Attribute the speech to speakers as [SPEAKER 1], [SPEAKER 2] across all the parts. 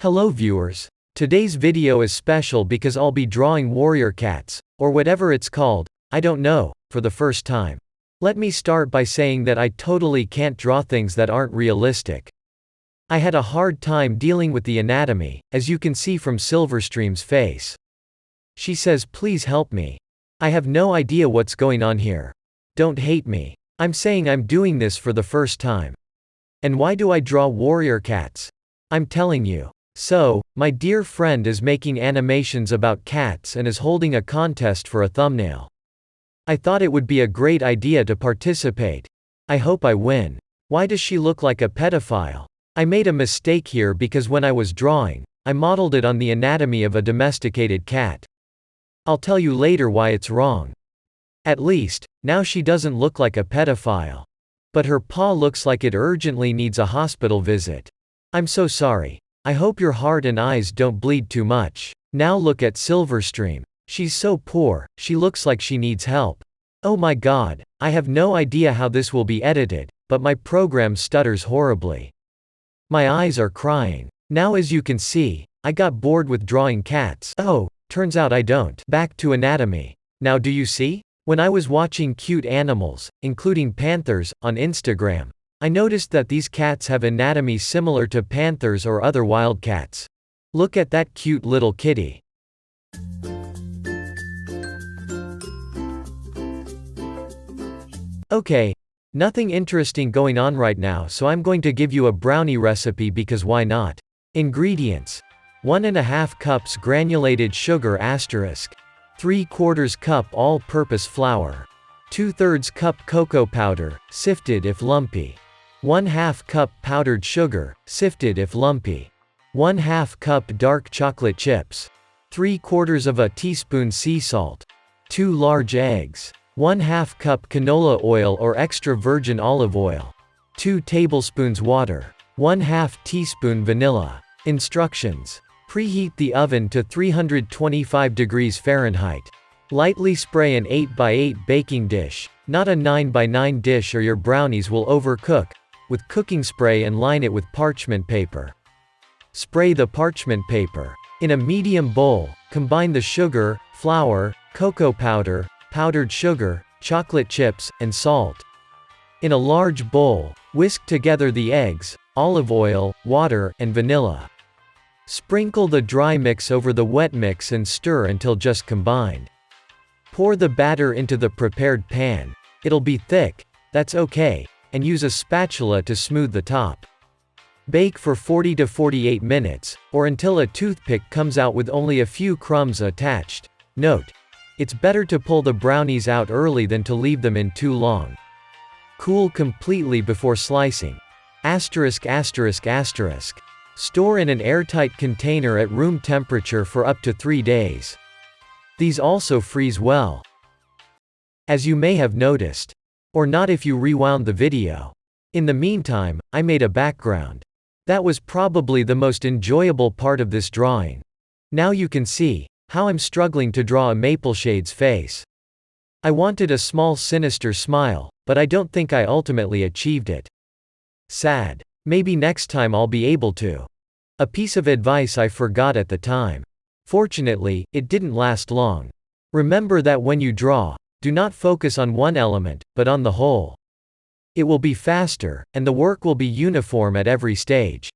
[SPEAKER 1] Hello viewers. Today's video is special because I'll be drawing warrior cats, or whatever it's called, I don't know, for the first time. Let me start by saying that I totally can't draw things that aren't realistic. I had a hard time dealing with the anatomy, as you can see from Silverstream's face. She says please help me. I have no idea what's going on here. Don't hate me. I'm saying I'm doing this for the first time. And why do I draw warrior cats? I'm telling you. So, my dear friend is making animations about cats and is holding a contest for a thumbnail. I thought it would be a great idea to participate. I hope I win. Why does she look like a pedophile? I made a mistake here because when I was drawing, I modeled it on the anatomy of a domesticated cat. I'll tell you later why it's wrong. At least, now she doesn't look like a pedophile. But her paw looks like it urgently needs a hospital visit. I'm so sorry. I hope your heart and eyes don't bleed too much. Now look at Silverstream. She's so poor, she looks like she needs help. Oh my god, I have no idea how this will be edited, but my program stutters horribly. My eyes are crying. Now as you can see, I got bored with drawing cats. Oh, turns out I don't. Back to anatomy. Now do you see? When I was watching cute animals, including panthers, on Instagram, I noticed that these cats have anatomy similar to panthers or other wild cats. Look at that cute little kitty. Okay, nothing interesting going on right now, so I'm going to give you a brownie recipe because why not? Ingredients: 1½ cups granulated sugar *, 3/4 cup all-purpose flour, 2/3 cup cocoa powder, sifted if lumpy, 1/2 cup powdered sugar, sifted if lumpy, 1/2 cup dark chocolate chips, 3/4 teaspoon sea salt, 2 large eggs, 1/2 cup canola oil or extra virgin olive oil, 2 tablespoons water, 1/2 teaspoon vanilla. Instructions: preheat the oven to 325 degrees Fahrenheit. Lightly spray an 8x8 baking dish, not a 9x9 dish, or your brownies will overcook, with cooking spray and line it with parchment paper. Spray the parchment paper. In a medium bowl, combine the sugar, flour, cocoa powder, powdered sugar, chocolate chips, and salt. In a large bowl, whisk together the eggs, olive oil, water, and vanilla. Sprinkle the dry mix over the wet mix and stir until just combined. Pour the batter into the prepared pan. It'll be thick, that's okay, and use a spatula to smooth the top. Bake for 40 to 48 minutes, or until a toothpick comes out with only a few crumbs attached. Note: it's better to pull the brownies out early than to leave them in too long. Cool completely before slicing. ****. Store in an airtight container at room temperature for up to 3 days. These also freeze well. As you may have noticed. Or not if you rewound the video. In the meantime, I made a background. That was probably the most enjoyable part of this drawing. Now you can see how I'm struggling to draw a Mapleshade's face. I wanted a small sinister smile, but I don't think I ultimately achieved it. Sad. Maybe next time I'll be able to. A piece of advice I forgot at the time. Fortunately, it didn't last long. Remember that when you draw, do not focus on one element, but on the whole. It will be faster, and the work will be uniform at every stage.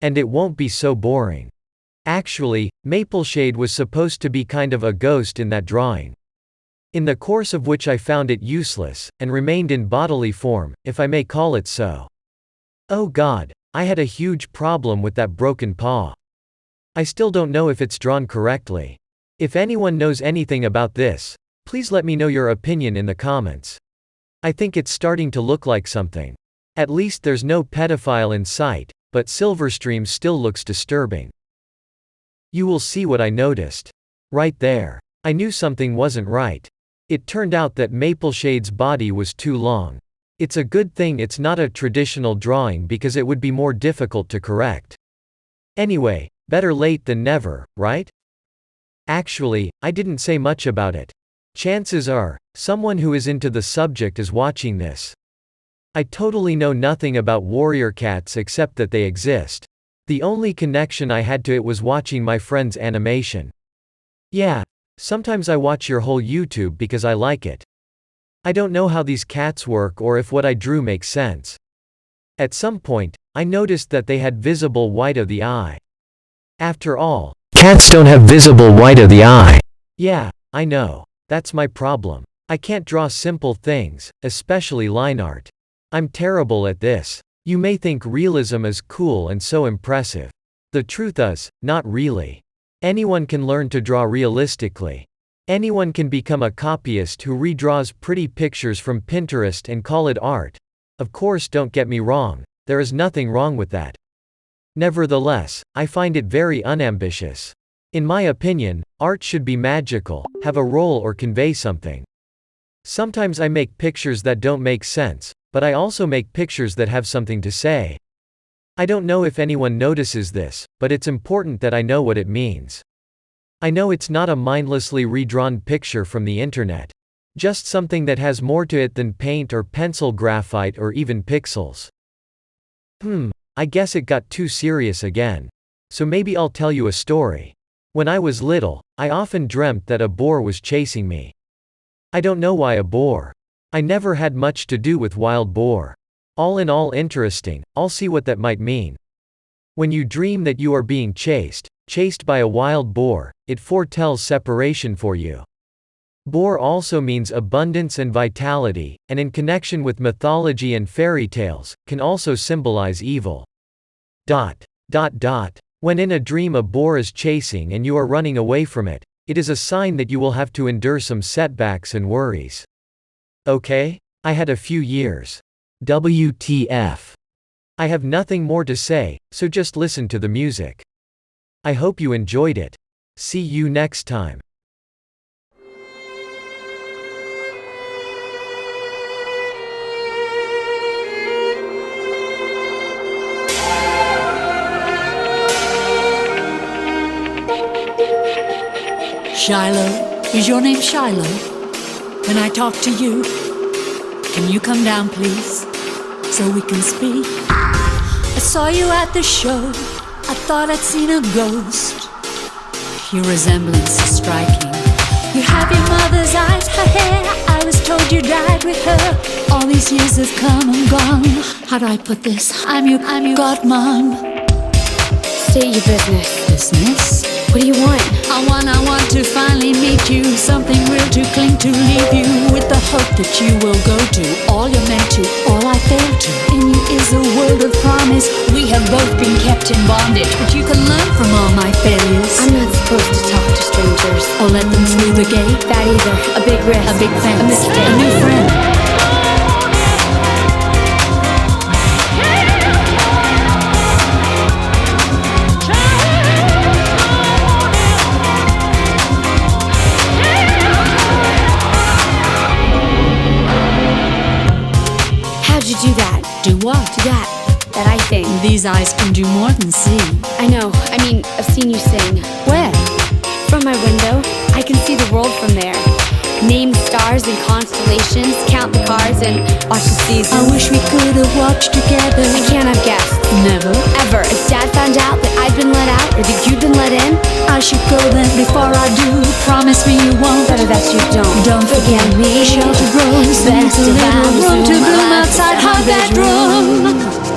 [SPEAKER 1] And it won't be so boring. Actually, Mapleshade was supposed to be kind of a ghost in that drawing. In the course of which I found it useless, and remained in bodily form, if I may call it so. Oh god, I had a huge problem with that broken paw. I still don't know if it's drawn correctly. If anyone knows anything about this, please let me know your opinion in the comments. I think it's starting to look like something. At least there's no pedophile in sight, but Silverstream still looks disturbing. You will see what I noticed. Right there. I knew something wasn't right. It turned out that Mapleshade's body was too long. It's a good thing it's not a traditional drawing because it would be more difficult to correct. Anyway, better late than never, right? Actually, I didn't say much about it. Chances are, someone who is into the subject is watching this. I totally know nothing about warrior cats except that they exist. The only connection I had to it was watching my friend's animation. Yeah, sometimes I watch your whole YouTube because I like it. I don't know how these cats work or if what I drew makes sense. At some point, I noticed that they had visible white of the eye. After all, cats don't have visible white of the eye. Yeah, I know. That's my problem. I can't draw simple things, especially line art. I'm terrible at this. You may think realism is cool and so impressive. The truth is, not really. Anyone can learn to draw realistically. Anyone can become a copyist who redraws pretty pictures from Pinterest and call it art. Of course, don't get me wrong, there is nothing wrong with that. Nevertheless, I find it very unambitious. In my opinion, art should be magical, have a role or convey something. Sometimes I make pictures that don't make sense, but I also make pictures that have something to say. I don't know if anyone notices this, but it's important that I know what it means. I know it's not a mindlessly redrawn picture from the internet. Just something that has more to it than paint or pencil graphite or even pixels. I guess it got too serious again. So maybe I'll tell you a story. When I was little, I often dreamt that a boar was chasing me. I don't know why a boar. I never had much to do with wild boar. All in all interesting, I'll see what that might mean. When you dream that you are being chased by a wild boar, it foretells separation for you. Boar also means abundance and vitality, and in connection with mythology and fairy tales, can also symbolize evil. When in a dream a boar is chasing and you are running away from it, it is a sign that you will have to endure some setbacks and worries. Okay? I had a few years. WTF. I have nothing more to say, so just listen to the music. I hope you enjoyed it. See you next time.
[SPEAKER 2] Shiloh, is your name Shiloh? When I talk to you, can you come down please, so we can speak? I saw you at the show, I thought I'd seen a ghost. Your resemblance is striking. You have your mother's eyes, her hair, I was told you died with her. All these years have come and gone. How do I put this? I'm your godmom.
[SPEAKER 3] State your business.
[SPEAKER 2] Business?
[SPEAKER 3] What do you want?
[SPEAKER 2] I want to finally meet you. Something real to cling to, leave you with the hope that you will go to all you're meant to, all I failed to. In you is a world of promise. We have both been kept in bondage, but you can learn from all my failures.
[SPEAKER 3] I'm not supposed to talk to strangers
[SPEAKER 2] or let them through the gate.
[SPEAKER 3] That either. A big risk.
[SPEAKER 2] A big fence.
[SPEAKER 3] A mistake.
[SPEAKER 2] A new friend.
[SPEAKER 3] Do that.
[SPEAKER 2] Do what?
[SPEAKER 3] Do that. That I think.
[SPEAKER 2] These eyes can do more than see.
[SPEAKER 3] I know. I mean, I've seen you sing.
[SPEAKER 2] Where?
[SPEAKER 3] From my window. I can see the world from there. Name stars and constellations, count the cars and watch the seasons.
[SPEAKER 2] I wish we could have watched together.
[SPEAKER 3] I can't have guests.
[SPEAKER 2] Never.
[SPEAKER 3] Ever. If Dad found out that I'd been let out or that you'd been let in,
[SPEAKER 2] I should go then before I do. Promise me you won't.
[SPEAKER 3] Better that you don't.
[SPEAKER 2] Don't forget me. Shelter grows.
[SPEAKER 3] Best
[SPEAKER 2] There's a
[SPEAKER 3] of
[SPEAKER 2] little room to bloom outside her bedroom.